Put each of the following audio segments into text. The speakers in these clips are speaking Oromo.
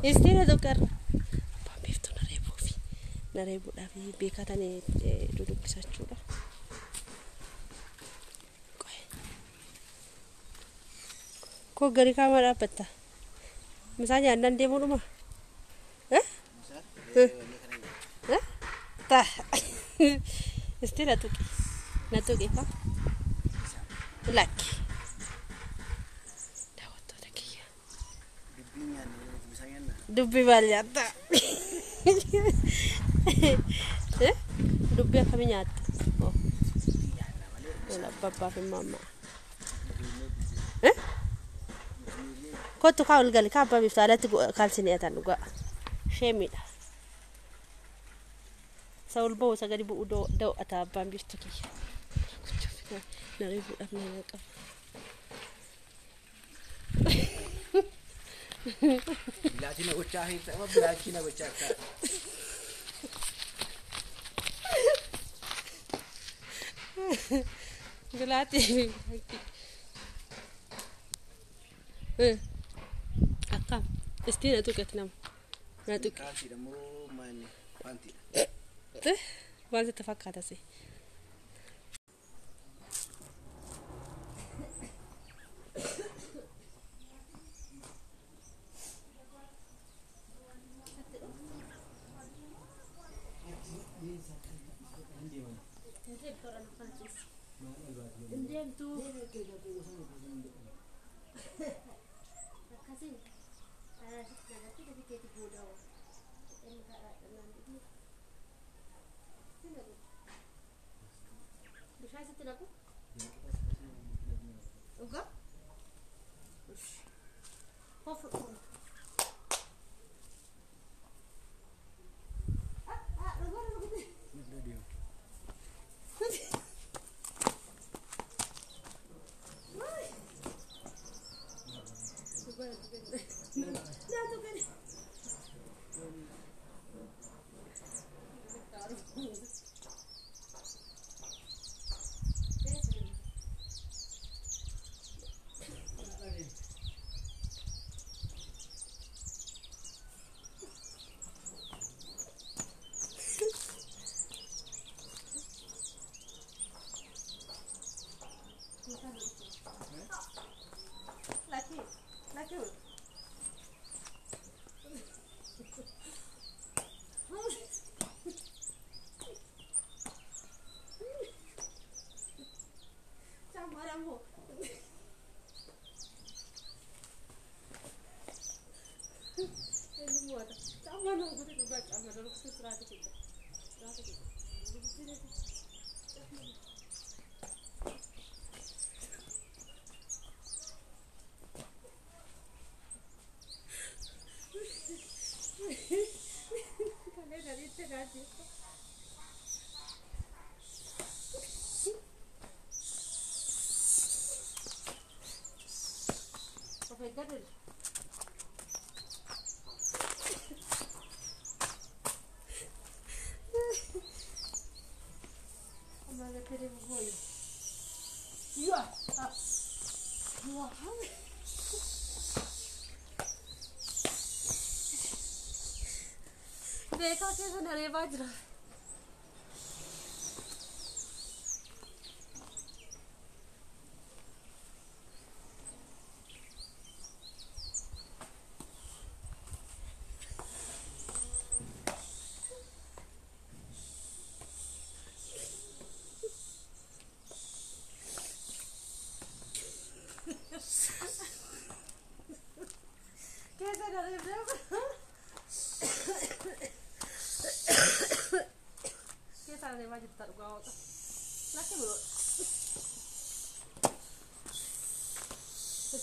Istira dokar. Pamiftu narebu dafi bekatane duduk bisachuudha. Ko gari kamera petta. Misalnya andan demo rumah. Tah. Istira tuh. Natuki ka. Laki. Dubbi bagliata. Dubbi kami nyata. Oh. Wala papa e mamma. Kottu kaul gal ka babi ftalati kalsini atanuga. Shemida. Saul bo sagadi bu do ata bambi staki. Naribu afna ka. Bilaci na ucahin sama bilaci na ucaka. Gelati. Akam. Istina tu katnam. Natu. Kasi da mu mani panti. Quase tafakata assim. देखा कैसे नरे बाज रहा कैसे नरे de vai estar igual na que bro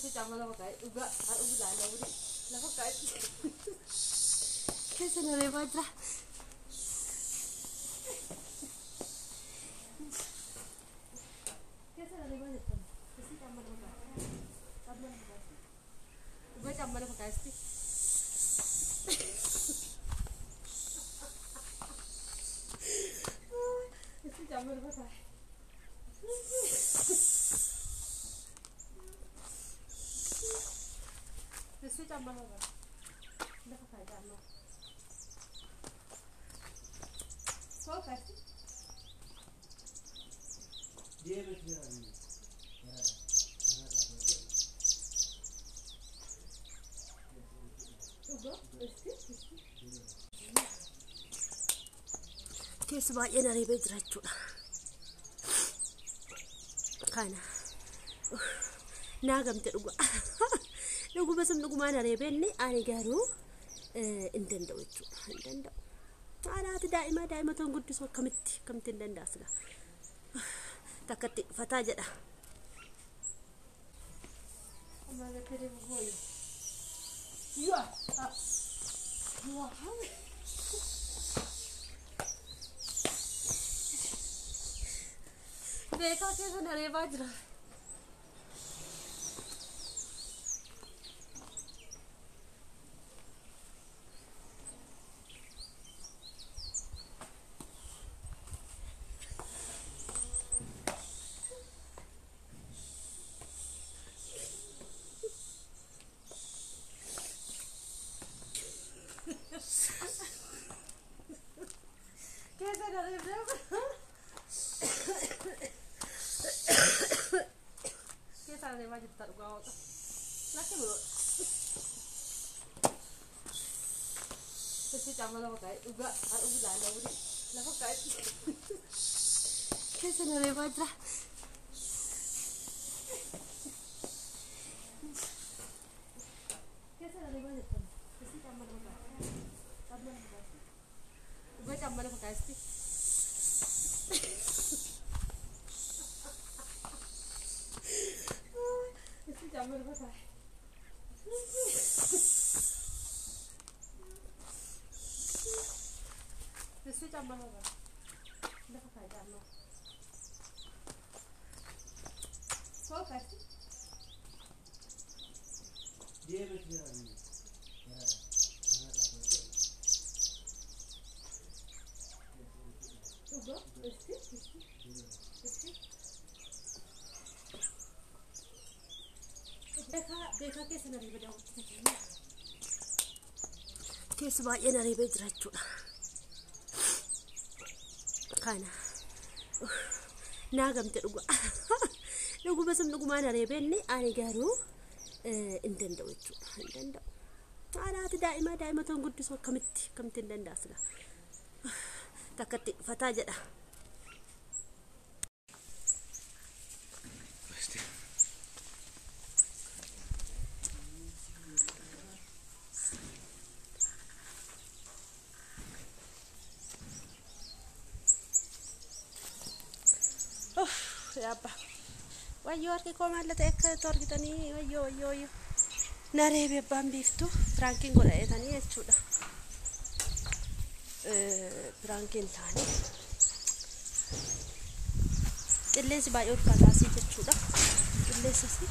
se chama na vai uga har uga la uri la vai que se não leva tra que se não leva tra se chama na vai tabla uga chama na vai Jammer bata. This is jammer bata. Look at jammer. So fast. ये बच गया अभी keessa baay'ee nareebee jira jechuudha. Kana naagamte dhuguma sun dhugumaa nareebeenni ani garuu hin danda'u jechuudha. Hin danda'u. Haadhaati daa'ima toon guddisuu akkamitti hin danda'asila. Takkatti fataa jedha. Beekaa keessa nareebaa jira. Keessa nareebaa. Saya wajib taruh kau. Laki bro. Sesi campur apa kait? Juga harus belanda budi. Lalu kait. Kesa nare wajah. Kesa nare wajah kan? Sesi campur apa kait? Campur apa kait? Juga campur apa kait sih? Jammer bata. This is jammer bata. Look at jammer. So fast. ये बच गया अभी देखा कैसे नारी बजाओ कैसे बाये नारी बज रहा चुड़ा खाना नागम ते lugu basam lugu mana rebenne ani garu indenda weccu indenda haadhaati daa'ima toon guddisuu akkamitti hin danda'asila. Takkatti fataa jedha. Apa? Wayyo harki koo maallata akka torgitanii wayyo nareebe abbaan biiftu piraankiin godhaetanii jechuudha. Piraankiin taane qilleensi baay'ee ulfaataa asii jechuudha. Qilleensasi